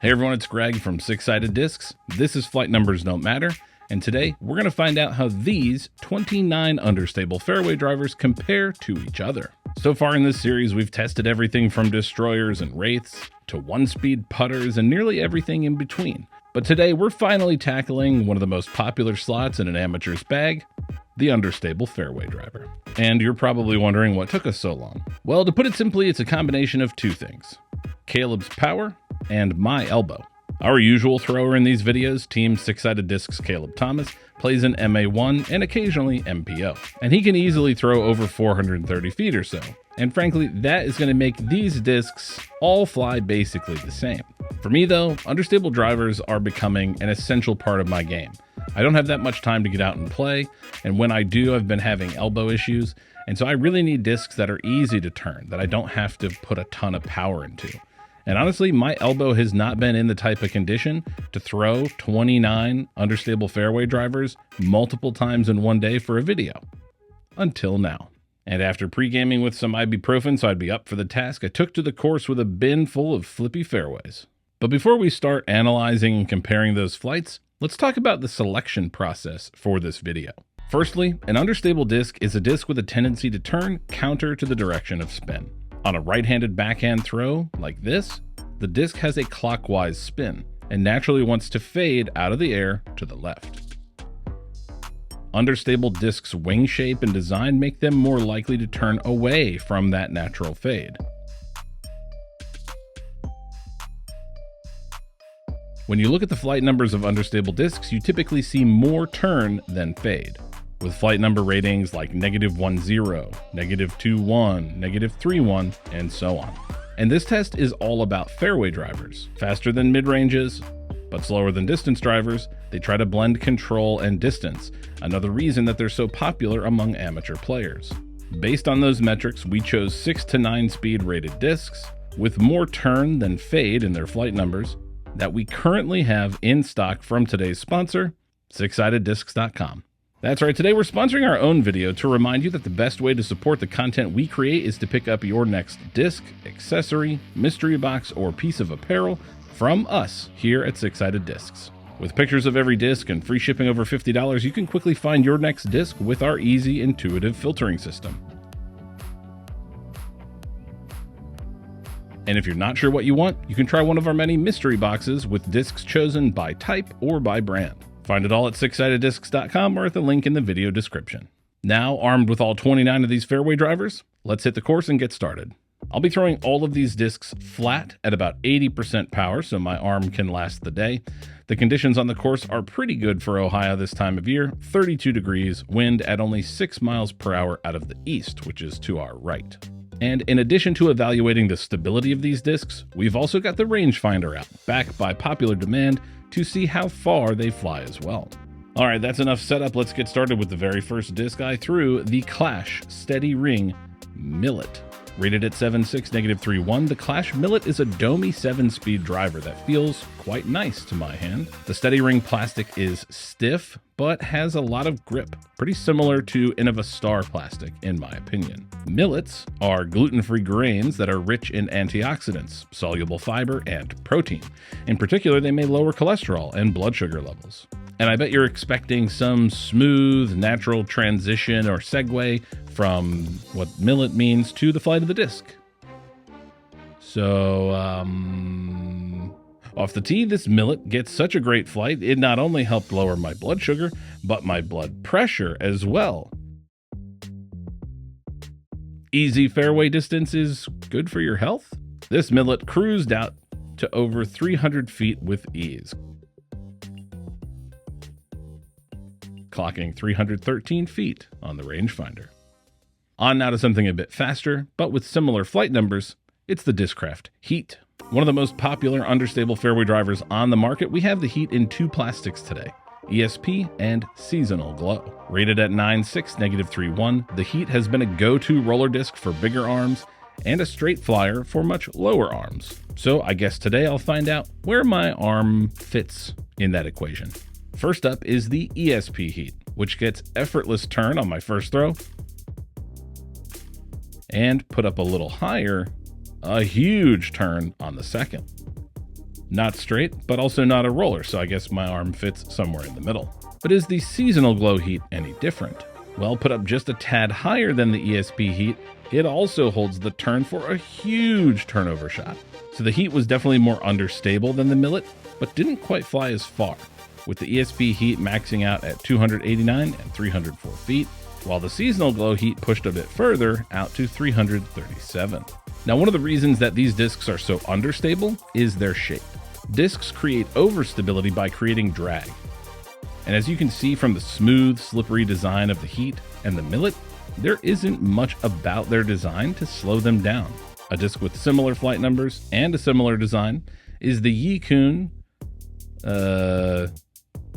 Hey everyone, it's Greg from Six Sided Discs. This is Flight Numbers Don't Matter, and today we're going to find out how these 29 understable fairway drivers compare to each other. So far in this series, we've tested everything from destroyers and wraiths to one-speed putters and nearly everything in between. But today we're finally tackling one of the most popular slots in an amateur's bag, the understable fairway driver. And you're probably wondering what took us so long. Well, to put it simply, it's a combination of two things: Caleb's power and my elbow. Our usual thrower in these videos, Team Six Sided Discs Caleb Thomas, plays an MA1 and occasionally MPO. And he can easily throw over 430 feet or so. And frankly, that is going to make these discs all fly basically the same. For me though, understable drivers are becoming an essential part of my game. I don't have that much time to get out and play, and when I do, I've been having elbow issues, and so I really need discs that are easy to turn, that I don't have to put a ton of power into. And honestly, my elbow has not been in the type of condition to throw 29 understable fairway drivers multiple times in one day for a video. Until now. And after pre-gaming with some ibuprofen so I'd be up for the task, I took to the course with a bin full of flippy fairways. But before we start analyzing and comparing those flights, let's talk about the selection process for this video. Firstly, an understable disc is a disc with a tendency to turn counter to the direction of spin. On a right-handed backhand throw, like this, the disc has a clockwise spin and naturally wants to fade out of the air to the left. Understable discs' wing shape and design make them more likely to turn away from that natural fade. When you look at the flight numbers of understable discs, you typically see more turn than fade, with flight number ratings like -10, -21, -31, and so on. And this test is all about fairway drivers. Faster than mid-ranges, but slower than distance drivers, they try to blend control and distance, another reason that they're so popular among amateur players. Based on those metrics, we chose 6 to 9 speed rated discs with more turn than fade in their flight numbers that we currently have in stock from today's sponsor, sixsideddiscs.com. That's right, today we're sponsoring our own video to remind you that the best way to support the content we create is to pick up your next disc, accessory, mystery box, or piece of apparel from us here at Six Sided Discs. With pictures of every disc and free shipping over $50, you can quickly find your next disc with our easy, intuitive filtering system. And if you're not sure what you want, you can try one of our many mystery boxes with discs chosen by type or by brand. Find it all at sixsideddiscs.com or at the link in the video description. Now, armed with all 29 of these fairway drivers, let's hit the course and get started. I'll be throwing all of these discs flat at about 80% power so my arm can last the day. The conditions on the course are pretty good for Ohio this time of year, 32 degrees, wind at only 6 miles per hour out of the east, which is to our right. And in addition to evaluating the stability of these discs, we've also got the rangefinder out, backed by popular demand, to see how far they fly as well. All right, that's enough setup. Let's get started with the very first disc I threw, the Clash Steady Ring Millet. Rated at 7.6, -3.1, the Clash Millet is a domey 7-speed driver that feels quite nice to my hand. The Steady Ring plastic is stiff, but has a lot of grip, pretty similar to Innova Star plastic, in my opinion. Millets are gluten-free grains that are rich in antioxidants, soluble fiber, and protein. In particular, they may lower cholesterol and blood sugar levels. And I bet you're expecting some smooth, natural transition or segue from what millet means to the flight of the disc. So, off the tee, this millet gets such a great flight, it not only helped lower my blood sugar, but my blood pressure as well. Easy fairway distance is good for your health. This millet cruised out to over 300 feet with ease, clocking 313 feet on the rangefinder. On now to something a bit faster, but with similar flight numbers, it's the Discraft Heat. One of the most popular understable fairway drivers on the market, we have the Heat in 2 plastics today, ESP and Seasonal Glow. Rated at 9.6, -3.1, the Heat has been a go-to roller disc for bigger arms and a straight flyer for much lower arms. So I guess today I'll find out where my arm fits in that equation. First up is the ESP Heat, which gets effortless turn on my first throw, and put up a little higher, a huge turn on the second. Not straight, but also not a roller, so I guess my arm fits somewhere in the middle. But is the seasonal glow heat any different? Well, put up just a tad higher than the ESP heat, it also holds the turn for a huge turnover shot. So the heat was definitely more understable than the Millet, but didn't quite fly as far, with the ESP heat maxing out at 289 and 304 feet, while the seasonal glow heat pushed a bit further out to 337. Now, one of the reasons that these discs are so understable is their shape. Discs create overstability by creating drag. And as you can see from the smooth, slippery design of the Heat and the Millet, there isn't much about their design to slow them down. A disc with similar flight numbers and a similar design is the Yikun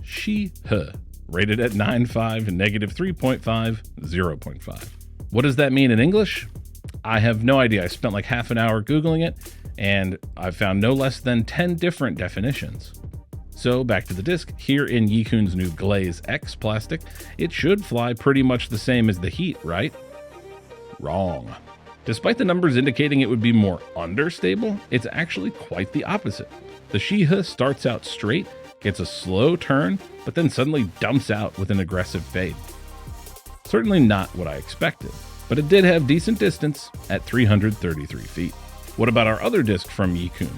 Shi-He, rated at 9.5, -3.5, 0.5. What does that mean in English? I have no idea. I spent like half an hour Googling it, and I found no less than 10 different definitions. So back to the disc, here in Yikun's new Glaze X plastic, it should fly pretty much the same as the Heat, right? Wrong. Despite the numbers indicating it would be more understable, it's actually quite the opposite. The Shi-He starts out straight, gets a slow turn, but then suddenly dumps out with an aggressive fade. Certainly not what I expected, but it did have decent distance at 333 feet. What about our other disc from Yikun?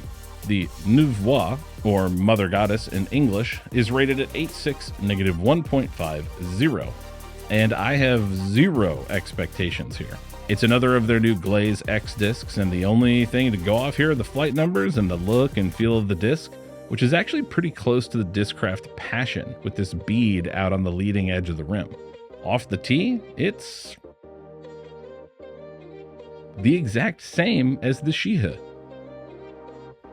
The Nouveau, or Mother Goddess in English, is rated at 8.6, -1.50, and I have zero expectations here. It's another of their new Glaze X discs, and the only thing to go off here are the flight numbers and the look and feel of the disc, which is actually pretty close to the Discraft Passion, with this bead out on the leading edge of the rim. Off the tee, it's the exact same as the Shi-He.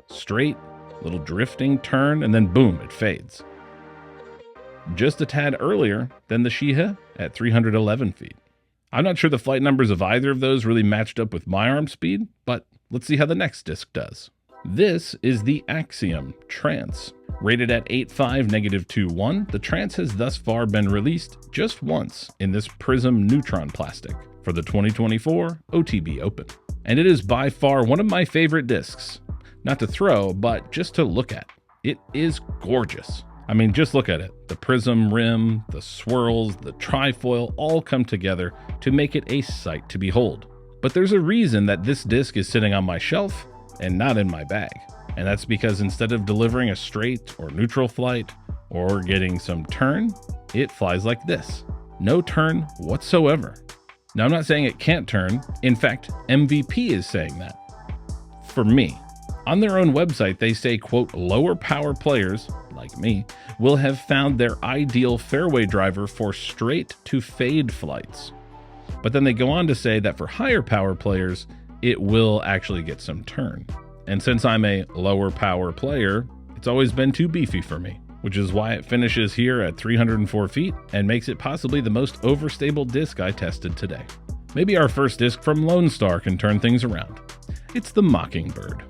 Straight, little drifting turn, and then boom, it fades. Just a tad earlier than the Shi-He at 311 feet. I'm not sure the flight numbers of either of those really matched up with my arm speed, but let's see how the next disc does. This is the Axiom Trance. Rated at 8.5, -2.1, the Trance has thus far been released just once in this Prism Neutron plastic for the 2024 OTB Open. And it is by far one of my favorite discs. Not to throw, but just to look at. It is gorgeous. I mean, just look at it. The prism rim, the swirls, the trifoil all come together to make it a sight to behold. But there's a reason that this disc is sitting on my shelf and not in my bag. And that's because instead of delivering a straight or neutral flight or getting some turn, it flies like this. No turn whatsoever. Now, I'm not saying it can't turn. In fact, MVP is saying that. For me. On their own website, they say, quote, lower power players, like me, will have found their ideal fairway driver for straight to fade flights. But then they go on to say that for higher power players, it will actually get some turn. And since I'm a lower power player, it's always been too beefy for me, which is why it finishes here at 304 feet and makes it possibly the most overstable disc I tested today. Maybe our first disc from Lone Star can turn things around. It's the Mockingbird.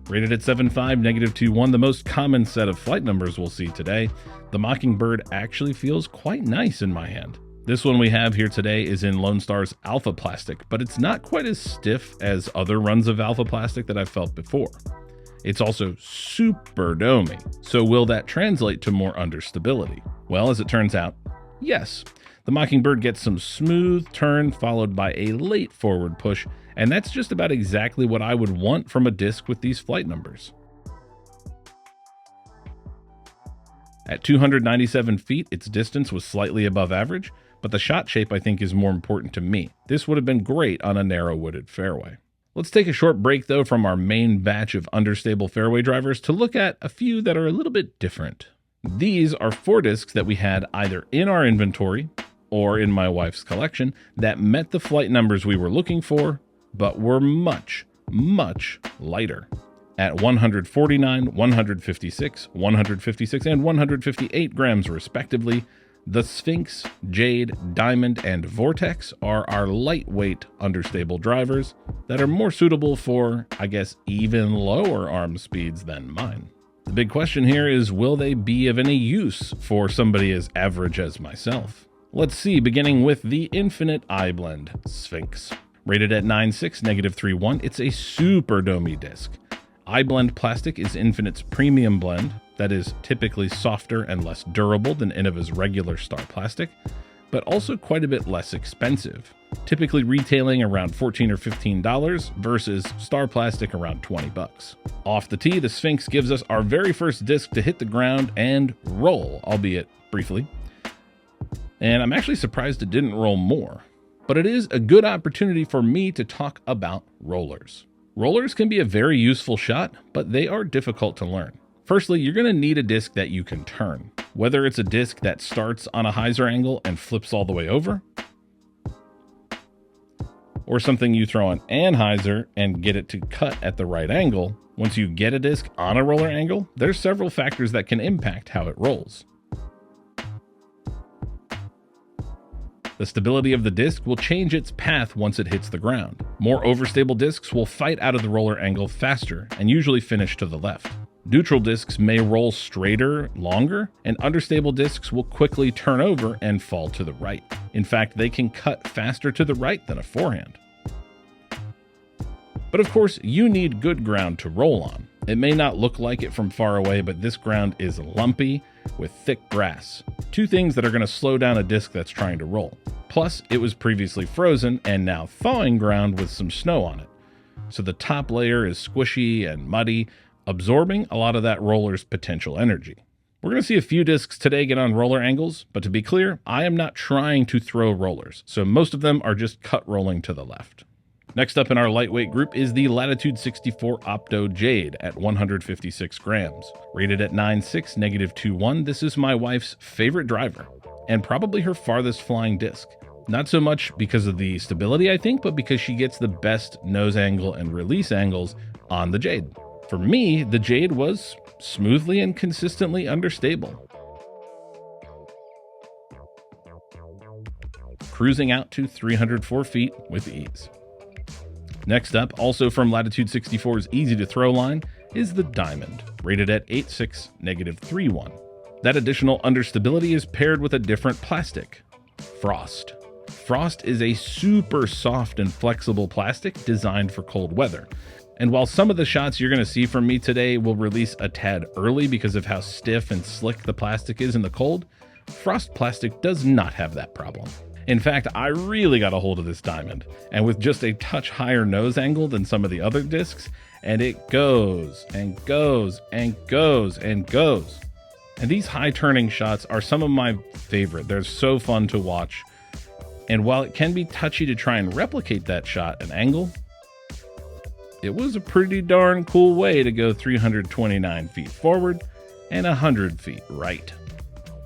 Rated at 7.5, -2.1, the most common set of flight numbers we'll see today, the Mockingbird actually feels quite nice in my hand. This one we have here today is in Lone Star's Alpha Plastic, but it's not quite as stiff as other runs of Alpha Plastic that I've felt before. It's also super domey, so will that translate to more understability? Well, as it turns out, yes. The Mockingbird gets some smooth turn followed by a late forward push, and that's just about exactly what I would want from a disc with these flight numbers. At 297 feet, its distance was slightly above average, but the shot shape I think is more important to me. This would have been great on a narrow wooded fairway. Let's take a short break though from our main batch of understable fairway drivers to look at a few that are a little bit different. These are 4 discs that we had either in our inventory or in my wife's collection that met the flight numbers we were looking for, but were much, much lighter. At 149, 156, 156, and 158 grams respectively, the Sphinx, Jade, Diamond, and Vortex are our lightweight understable drivers that are more suitable for, I guess, even lower arm speeds than mine. The big question here is, will they be of any use for somebody as average as myself? Let's see, beginning with the Infinite Eye Blend Sphinx. Rated at 9.6, -3.1, it's a super domey disc. iBlend plastic is Infinite's premium blend that is typically softer and less durable than Innova's regular Star plastic, but also quite a bit less expensive, typically retailing around $14 or $15 versus Star plastic around 20 bucks. Off the tee, the Sphinx gives us our very first disc to hit the ground and roll, albeit briefly. And I'm actually surprised it didn't roll more, but it is a good opportunity for me to talk about rollers. Rollers can be a very useful shot, but they are difficult to learn. Firstly, you're going to need a disc that you can turn, whether it's a disc that starts on a hyzer angle and flips all the way over, or something you throw on anhyzer and get it to cut at the right angle. Once you get a disc on a roller angle, there's several factors that can impact how it rolls. The stability of the disc will change its path once it hits the ground. More overstable discs will fight out of the roller angle faster and usually finish to the left. Neutral discs may roll straighter, longer, and understable discs will quickly turn over and fall to the right. In fact, they can cut faster to the right than a forehand. But of course, you need good ground to roll on. It may not look like it from far away, but this ground is lumpy with thick grass. Two things that are going to slow down a disc that's trying to roll. Plus, it was previously frozen and now thawing ground with some snow on it. So the top layer is squishy and muddy, absorbing a lot of that roller's potential energy. We're going to see a few discs today get on roller angles, but to be clear, I am not trying to throw rollers, so most of them are just cut rolling to the left. Next up in our lightweight group is the Latitude 64 Opto Jade at 156 grams. Rated at 9.6, -2.1, this is my wife's favorite driver, and probably her farthest flying disc. Not so much because of the stability, I think, but because she gets the best nose angle and release angles on the Jade. For me, the Jade was smoothly and consistently understable, cruising out to 304 feet with ease. Next up, also from Latitude 64's easy-to-throw line, is the Diamond, rated at 8.6, -3.1. That additional understability is paired with a different plastic, Frost. Frost is a super soft and flexible plastic designed for cold weather. And while some of the shots you're going to see from me today will release a tad early because of how stiff and slick the plastic is in the cold, Frost plastic does not have that problem. In fact, I really got a hold of this Diamond, and with just a touch higher nose angle than some of the other discs, and it goes and goes and goes and goes. And these high turning shots are some of my favorite. They're so fun to watch. And while it can be touchy to try and replicate that shot and angle, it was a pretty darn cool way to go 329 feet forward and 100 feet right.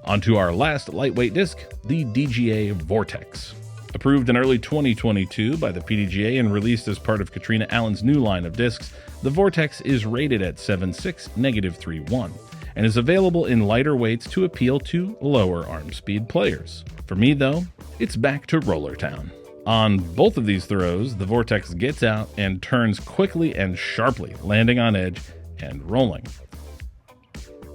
Onto our last lightweight disc, the DGA Vortex. Approved in early 2022 by the PDGA and released as part of Katrina Allen's new line of discs, the Vortex is rated at 7.6, -3.1, and is available in lighter weights to appeal to lower arm speed players. For me though, it's back to Roller Town. On both of these throws, the Vortex gets out and turns quickly and sharply, landing on edge and rolling.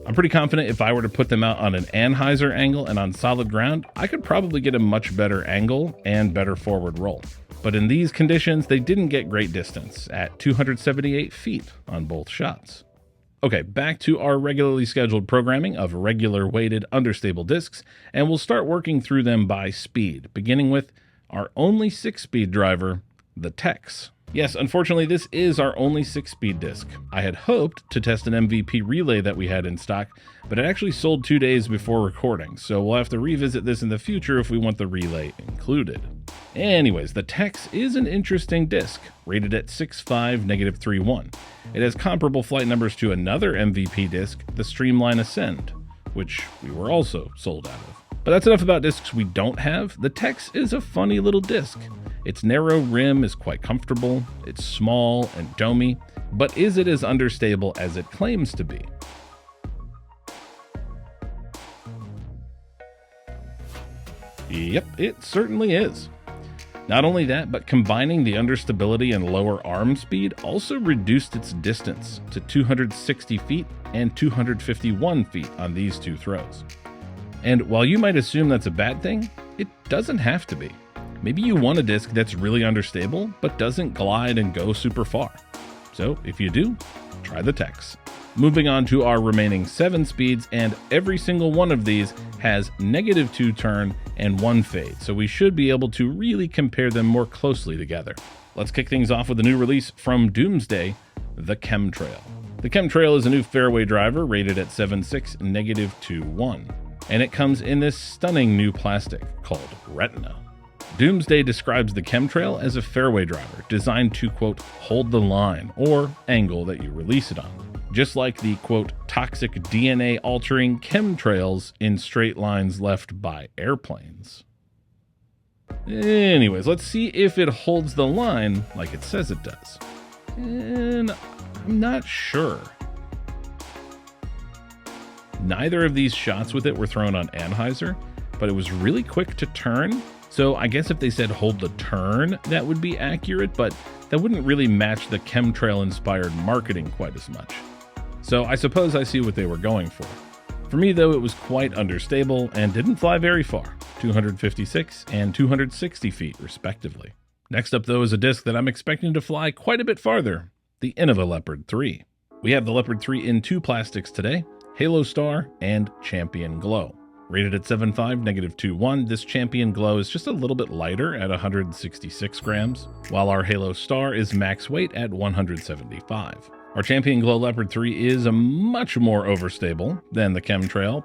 I'm pretty confident if I were to put them out on an anhyzer angle and on solid ground, I could probably get a much better angle and better forward roll. But in these conditions, they didn't get great distance at 278 feet on both shots. Okay, back to our regularly scheduled programming of regular weighted understable discs, and we'll start working through them by speed, beginning with our only 6-speed driver, the Tex. Yes, unfortunately, this is our only 6-speed disc. I had hoped to test an MVP relay that we had in stock, but it actually sold 2 days before recording, so we'll have to revisit this in the future if we want the relay included. Anyways, the Tex is an interesting disc, rated at 6.5, -3.1. It has comparable flight numbers to another MVP disc, the Streamline Ascend, which we were also sold out of. But that's enough about discs we don't have. The Tex is a funny little disc. Its narrow rim is quite comfortable, it's small and domey, but is it as understable as it claims to be? Yep, it certainly is. Not only that, but combining the understability and lower arm speed also reduced its distance to 260 feet and 251 feet on these two throws. And while you might assume that's a bad thing, it doesn't have to be. Maybe you want a disc that's really understable, but doesn't glide and go super far. So if you do, try the Tex. Moving on to our remaining 7 speeds, and every single one of these has -2 turn and 1 fade, so we should be able to really compare them more closely together. Let's kick things off with a new release from Doomsday, the Chemtrail. The Chemtrail is a new fairway driver rated at 7.6 -2.1, and it comes in this stunning new plastic called Retina. Doomsday describes the Chemtrail as a fairway driver designed to, quote, hold the line or angle that you release it on, just like the, quote, toxic DNA altering chemtrails in straight lines left by airplanes. Anyways, let's see if it holds the line like it says it does. And I'm not sure. Neither of these shots with it were thrown on Anheuser, but it was really quick to turn. So I guess if they said hold the turn, that would be accurate, but that wouldn't really match the chemtrail-inspired marketing quite as much. So I suppose I see what they were going for. For me, though, it was quite understable and didn't fly very far, 256 and 260 feet, respectively. Next up, though, is a disc that I'm expecting to fly quite a bit farther, the Innova Leopard3. We have the Leopard 3 in 2 plastics today, Halo Star and Champion Glow. Rated at 7.5 -2.1, this Champion Glow is just a little bit lighter at 166 grams, while our Halo Star is max weight at 175. Our Champion Glow Leopard 3 is a much more overstable than the Chemtrail,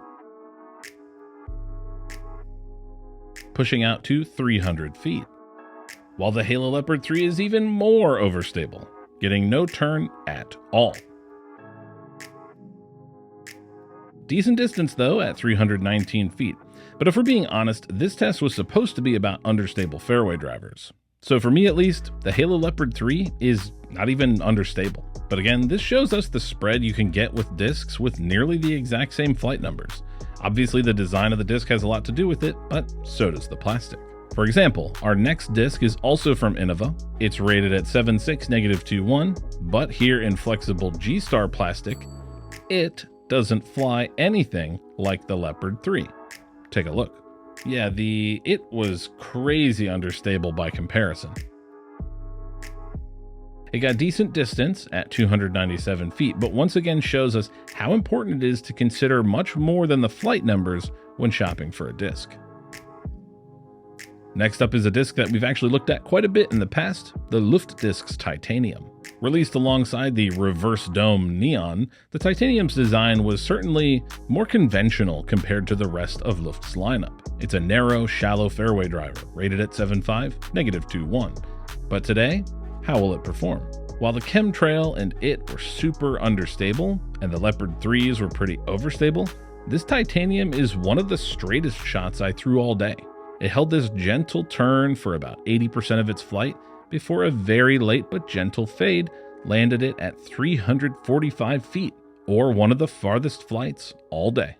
pushing out to 300 feet, while the Halo Leopard 3 is even more overstable, getting no turn at all. Decent distance though at 319 feet, but if we're being honest, this test was supposed to be about understable fairway drivers. So for me at least, the Halo Leopard 3 is not even understable. But again, this shows us the spread you can get with discs with nearly the exact same flight numbers. Obviously the design of the disc has a lot to do with it, but so does the plastic. For example, our next disc is also from Innova. It's rated at 7.6 -2.1, but here in flexible G-Star plastic, it doesn't fly anything like the Leopard 3. Take a look. Yeah, it was crazy understable by comparison. It got decent distance at 297 feet, but once again shows us how important it is to consider much more than the flight numbers when shopping for a disc. Next up is a disc that we've actually looked at quite a bit in the past, the Loft Titanium. Released alongside the reverse dome Neon, the Titanium's design was certainly more conventional compared to the rest of Luft's lineup. It's a narrow, shallow fairway driver, rated at 7.5 -2.1. But today, how will it perform? While the Chemtrail and it were super understable, and the Leopard 3s were pretty overstable, this Titanium is one of the straightest shots I threw all day. It held this gentle turn for about 80% of its flight, before a very late but gentle fade landed it at 345 feet, or one of the farthest flights all day.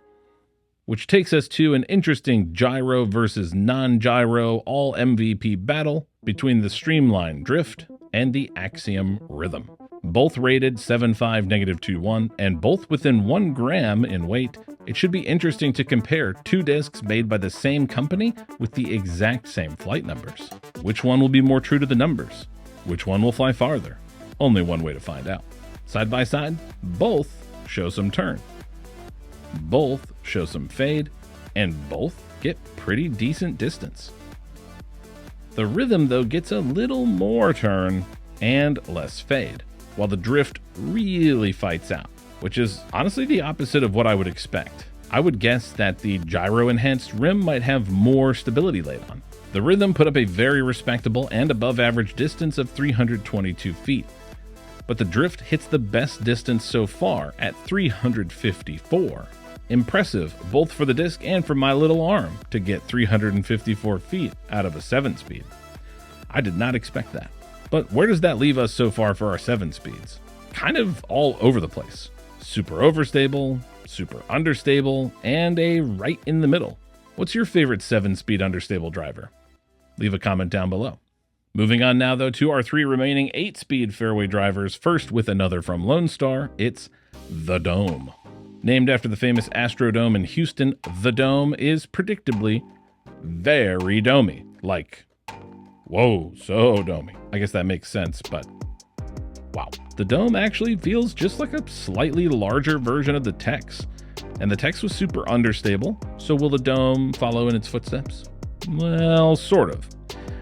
Which takes us to an interesting gyro versus non-gyro all MVP battle between the Streamline Drift and the Axiom Rhythm. Both rated 7.5 -2.1 and both within 1 gram in weight. It should be interesting to compare 2 discs made by the same company with the exact same flight numbers. Which one will be more true to the numbers? Which one will fly farther? Only one way to find out. Side by side, both show some turn. Both show some fade, and both get pretty decent distance. The Rhythm, though, gets a little more turn and less fade, while the Drift really fights out, which is honestly the opposite of what I would expect. I would guess that the gyro-enhanced rim might have more stability laid on. The Rhythm put up a very respectable and above-average distance of 322 feet, but the Drift hits the best distance so far at 354. Impressive, both for the disc and for my little arm, to get 354 feet out of a 7-speed. I did not expect that. But where does that leave us so far for our 7 speeds? Kind of all over the place. Super overstable, super understable, and a right in the middle. What's your favorite 7-speed understable driver? Leave a comment down below. Moving on now, though, to our 3 remaining 8-speed fairway drivers. First, with another from Lone Star, it's the Dome. Named after the famous Astrodome in Houston, the Dome is predictably very domey. Like, whoa, so domey. I guess that makes sense, but wow. the dome actually feels just like a slightly larger version of the Tex. And the Tex was super understable, so will the dome follow in its footsteps? Well, sort of.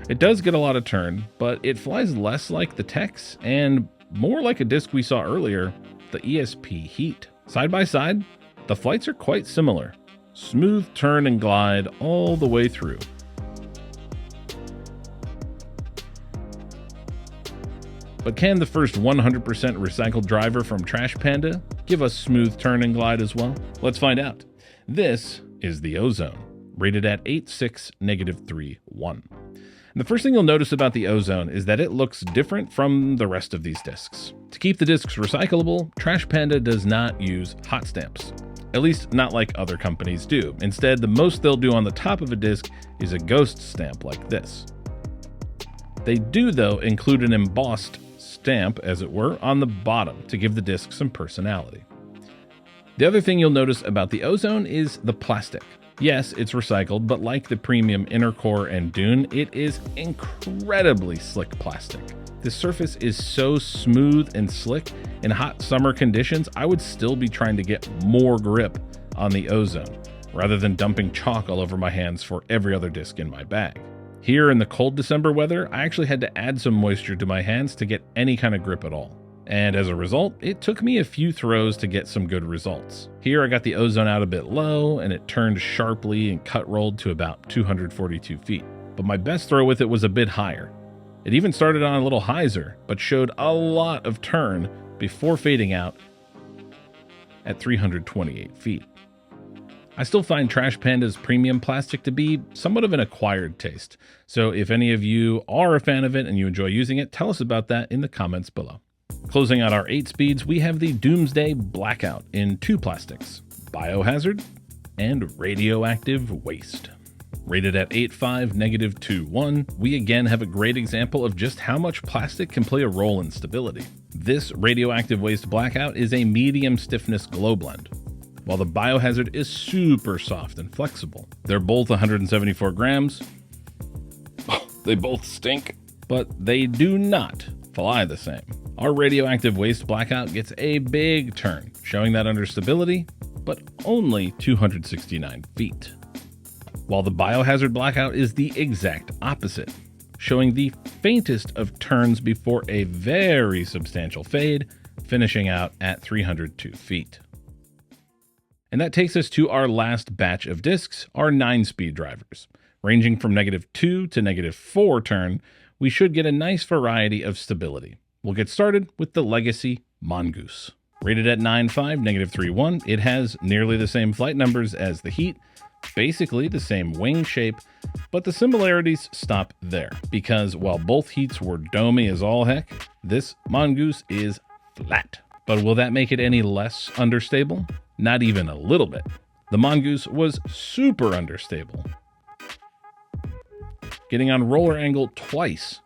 It does get a lot of turn, but it flies less like the Tex and more like a disc we saw earlier, the ESP Heat. Side by side, the flights are quite similar. Smooth turn and glide all the way through. But can the first 100% recycled driver from Trash Panda give us smooth turn and glide as well? Let's find out. This is the Ozone, rated at 8.6 -3.1. And the first thing you'll notice about the Ozone is that it looks different from the rest of these discs. To keep the discs recyclable, Trash Panda does not use hot stamps. At least not like other companies do. Instead, the most they'll do on the top of a disc is a ghost stamp like this. They do, though, include an embossed stamp, as it were, on the bottom to give the disc some personality. The other thing you'll notice about the Ozone is the plastic. Yes, it's recycled, but like the premium inner core and Dune, it is incredibly slick plastic. The surface is so smooth and slick, in hot summer conditions, I would still be trying to get more grip on the Ozone, rather than dumping chalk all over my hands for every other disc in my bag. Here in the cold December weather, I actually had to add some moisture to my hands to get any kind of grip at all. And as a result, it took me a few throws to get some good results. Here I got the Ozone out a bit low, and it turned sharply and cut rolled to about 242 feet. But my best throw with it was a bit higher. It even started on a little hyzer, but showed a lot of turn before fading out at 328 feet. I still find Trash Panda's premium plastic to be somewhat of an acquired taste. So if any of you are a fan of it and you enjoy using it, tell us about that in the comments below. Closing out our 8 speeds, we have the Doomsday Blackout in 2 plastics, Biohazard and Radioactive Waste. Rated at 8.5 -2.1, we again have a great example of just how much plastic can play a role in stability. This Radioactive Waste Blackout is a medium stiffness glow blend, while the Biohazard is super soft and flexible. They're both 174 grams. They both stink, but they do not fly the same. Our Radioactive Waste Blackout gets a big turn, showing that understability, but only 269 feet. While the Biohazard Blackout is the exact opposite, showing the faintest of turns before a very substantial fade, finishing out at 302 feet. And that takes us to our last batch of discs, our 9-speed drivers. Ranging from -2 to -4 turn, we should get a nice variety of stability. We'll get started with the Legacy Mongoose. Rated at 9.5 -3.1, it has nearly the same flight numbers as the Heat, basically the same wing shape, but the similarities stop there, because while both Heats were domey as all heck, this Mongoose is flat. But will that make it any less understable? Not even a little bit. The Mongoose was super understable, getting on roller angle twice.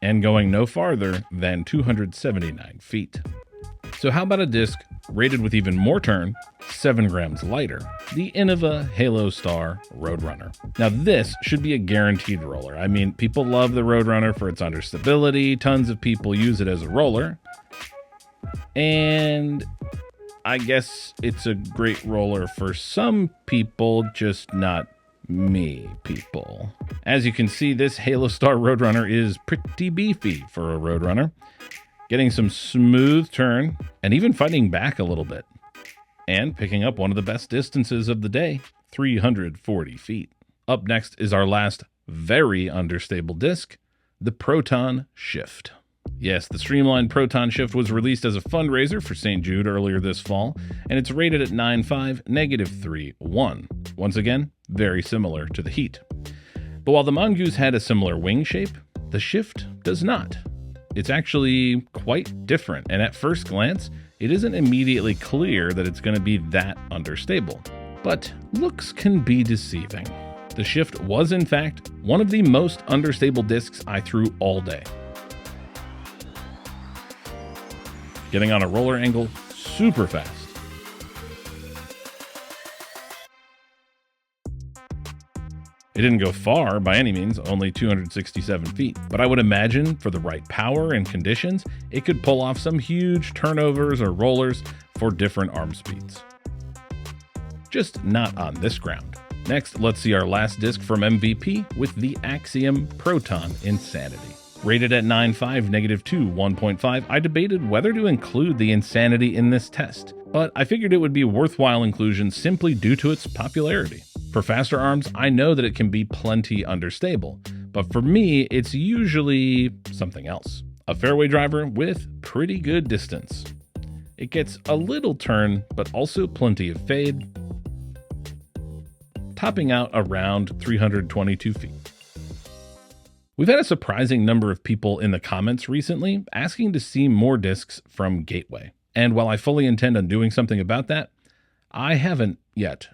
And going no farther than 279 feet. So how about a disc rated with even more turn, 7 grams lighter, the Innova Halo Star Roadrunner. Now this should be a guaranteed roller. I mean, people love the Roadrunner for its understability, tons of people use it as a roller, and I guess it's a great roller for some people, just not me people. As you can see, this Halo Star Roadrunner is pretty beefy for a Roadrunner, getting some smooth turn and even fighting back a little bit, and picking up one of the best distances of the day, 340 feet. Up next is our last very understable disc, the Proton Shift. Yes, the Streamline Proton Shift was released as a fundraiser for St. Jude earlier this fall, and it's rated at 9.5 -3.1. Once again, very similar to the Heat. But while the Mongoose had a similar wing shape, the Shift does not. It's actually quite different, and at first glance, it isn't immediately clear that it's going to be that understable. But looks can be deceiving. The Shift was, in fact, one of the most understable discs I threw all day. Getting on a roller angle super fast. It didn't go far by any means, only 267 feet, but I would imagine for the right power and conditions, it could pull off some huge turnovers or rollers for different arm speeds. Just not on this ground. Next, let's see our last disc from MVP with the Axiom Proton Insanity. Rated at 9.5, -2, 1.5, I debated whether to include the Insanity in this test, but I figured it would be worthwhile inclusion simply due to its popularity. For faster arms, I know that it can be plenty understable, but for me, it's usually something else. A fairway driver with pretty good distance. It gets a little turn, but also plenty of fade, topping out around 322 feet. We've had a surprising number of people in the comments recently asking to see more discs from Gateway. And while I fully intend on doing something about that, I haven't yet.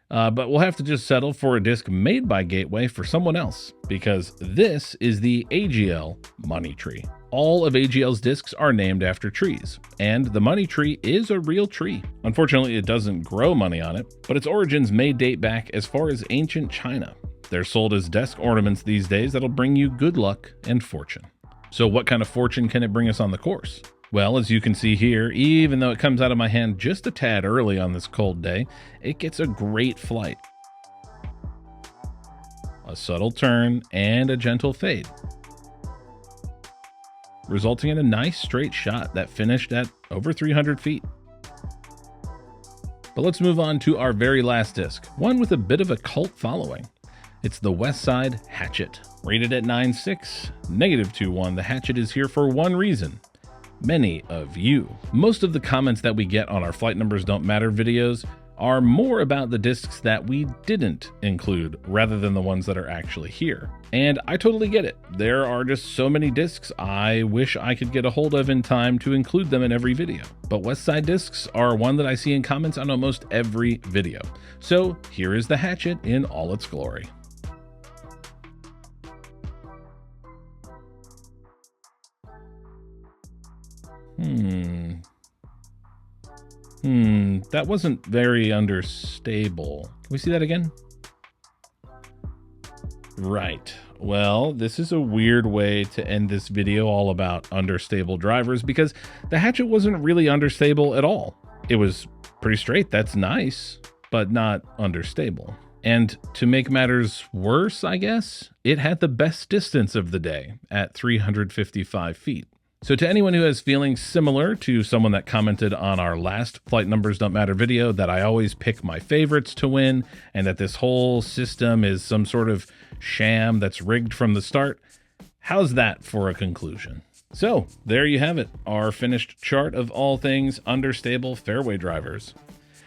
But we'll have to just settle for a disc made by Gateway for someone else, because this is the AGL Money Tree. All of AGL's discs are named after trees, and the money tree is a real tree. Unfortunately, it doesn't grow money on it, but its origins may date back as far as ancient China. They're sold as desk ornaments these days that'll bring you good luck and fortune. So what kind of fortune can it bring us on the course? Well, as you can see here, even though it comes out of my hand just a tad early on this cold day, it gets a great flight. A subtle turn and a gentle fade, resulting in a nice straight shot that finished at over 300 feet. But let's move on to our very last disc, one with a bit of a cult following. It's the Westside Hatchet. Rated at 9.6, -2.1, the Hatchet is here for one reason. Many of you. Most of the comments that we get on our Flight Numbers Don't Matter videos are more about the discs that we didn't include rather than the ones that are actually here. And I totally get it. There are just so many discs I wish I could get a hold of in time to include them in every video. But Westside discs are one that I see in comments on almost every video. So here is the Hatchet in all its glory. That wasn't very understable. Can we see that again? Right. Well, this is a weird way to end this video all about understable drivers, because the Hatchet wasn't really understable at all. It was pretty straight. That's nice, but not understable. And to make matters worse, I guess, it had the best distance of the day at 355 feet. So to anyone who has feelings similar to someone that commented on our last Flight Numbers Don't Matter video that I always pick my favorites to win and that this whole system is some sort of sham that's rigged from the start, how's that for a conclusion? So there you have it, our finished chart of all things understable fairway drivers.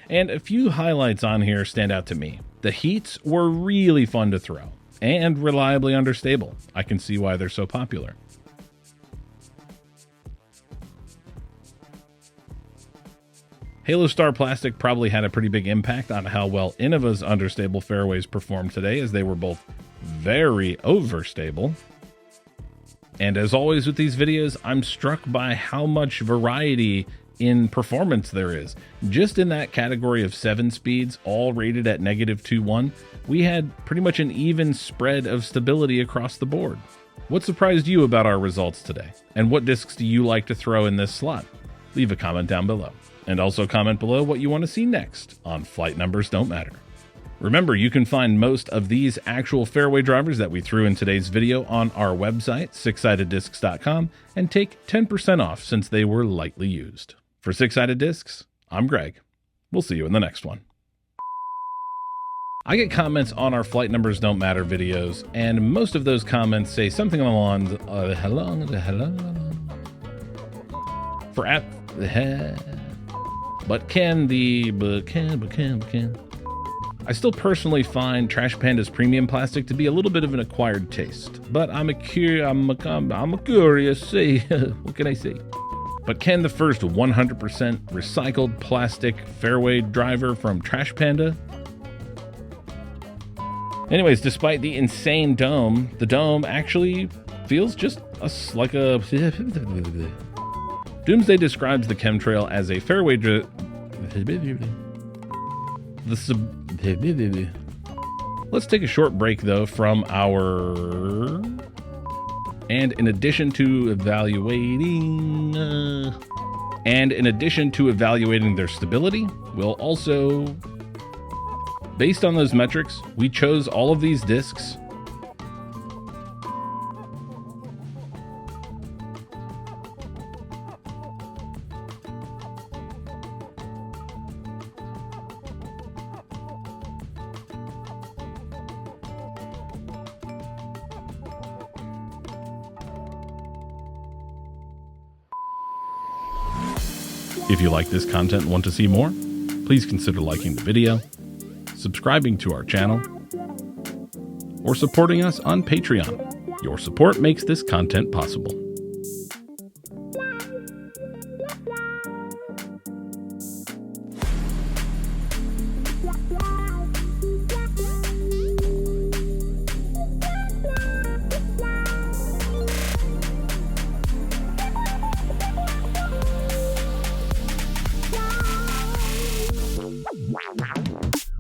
And a few highlights on here stand out to me. The Heats were really fun to throw and reliably understable. I can see why they're so popular. Halo Star Plastic probably had a pretty big impact on how well Innova's understable fairways performed today, as they were both very overstable. And as always with these videos, I'm struck by how much variety in performance there is. Just in that category of 7 speeds, all rated at -2.1, we had pretty much an even spread of stability across the board. What surprised you about our results today? And what discs do you like to throw in this slot? Leave a comment down below. And also comment below what you want to see next on Flight Numbers Don't Matter. Remember, you can find most of these actual fairway drivers that we threw in today's video on our website, sixsidediscs.com, and take 10% off since they were lightly used. For Six Sided Discs, I'm Greg. We'll see you in the next one. I get comments on our Flight Numbers Don't Matter videos, and most of those comments say something along the for app. But can. I still personally find Trash Panda's premium plastic to be a little bit of an acquired taste, but I'm a curious, see, what can I say? But can the first 100% recycled plastic fairway driver from Trash Panda? Anyways, despite the insane dome, the dome actually feels just like a... Doomsday describes the chemtrail as a fairway Let's take a short break though from our... And in addition to evaluating their stability, we'll also, based on those metrics, we chose all of these discs. If you like this content and want to see more, please consider liking the video, subscribing to our channel, or supporting us on Patreon. Your support makes this content possible.